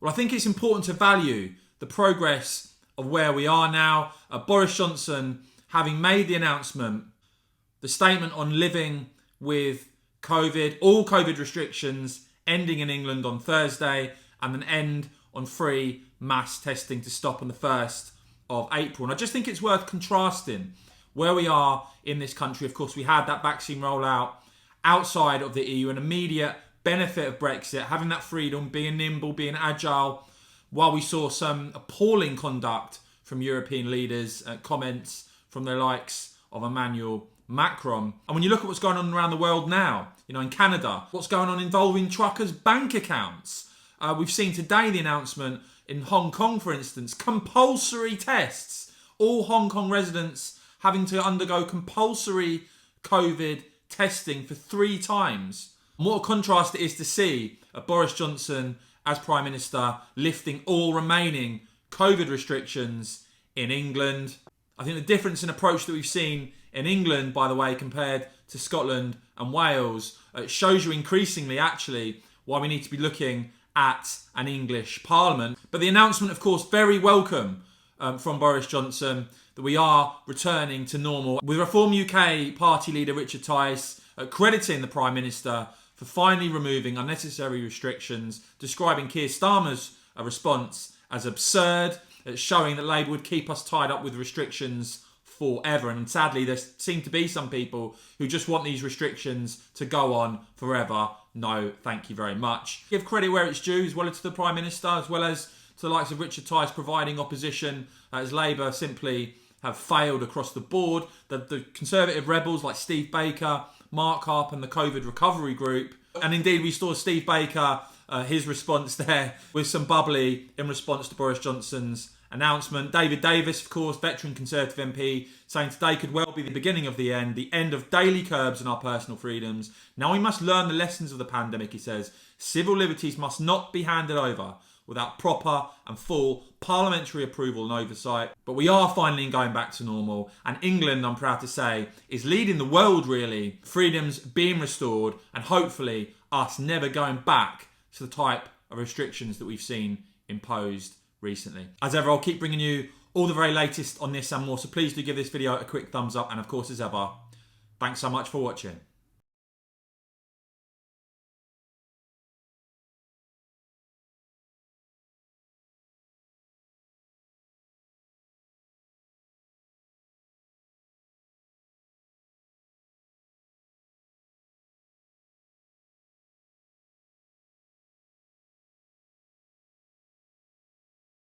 Well, I think it's important to value the progress of where we are now. Boris Johnson, having made the announcement, the statement on living with COVID, all COVID restrictions ending in England on Thursday, and an end on free mass testing to stop on the 1st of April. And I just think it's worth contrasting where we are in this country. Of course, we had that vaccine rollout outside of the EU, an immediate benefit of Brexit, having that freedom, being nimble, being agile, while we saw some appalling conduct from European leaders, comments from the likes of Emmanuel Macron. And when you look at what's going on around the world now, in Canada, what's going on involving truckers' bank accounts. We've seen today the announcement in Hong Kong, for instance, compulsory tests. All Hong Kong residents having to undergo compulsory COVID testing for 3 times. And what a contrast it is to see Boris Johnson as Prime Minister lifting all remaining COVID restrictions in England. I think the difference in approach that we've seen in England, by the way, compared to Scotland and Wales, shows you increasingly actually why we need to be looking at an English Parliament. But the announcement, of course, very welcome from Boris Johnson that we are returning to normal, with Reform UK party leader Richard Tice crediting the Prime Minister for finally removing unnecessary restrictions, describing Keir Starmer's response as absurd, showing that Labour would keep us tied up with restrictions forever. And sadly, there seem to be some people who just want these restrictions to go on forever. No, thank you very much. Give credit where it's due, as well as to the Prime Minister, as well as to the likes of Richard Tice providing opposition, as Labour simply have failed across the board. The Conservative rebels like Steve Baker, Mark Harp and the COVID Recovery Group. And indeed, we saw Steve Baker, his response there with some bubbly in response to Boris Johnson's announcement. David Davis, of course, veteran Conservative MP, saying today could well be the beginning of the end of daily curbs on our personal freedoms. Now we must learn the lessons of the pandemic, he says. Civil liberties must not be handed over without proper and full parliamentary approval and oversight. But we are finally going back to normal. And England, I'm proud to say, is leading the world, really. Freedoms being restored and hopefully us never going back to the type of restrictions that we've seen imposed recently. As ever, I'll keep bringing you all the very latest on this and more. So please do give this video a quick thumbs up. And of course, as ever, thanks so much for watching.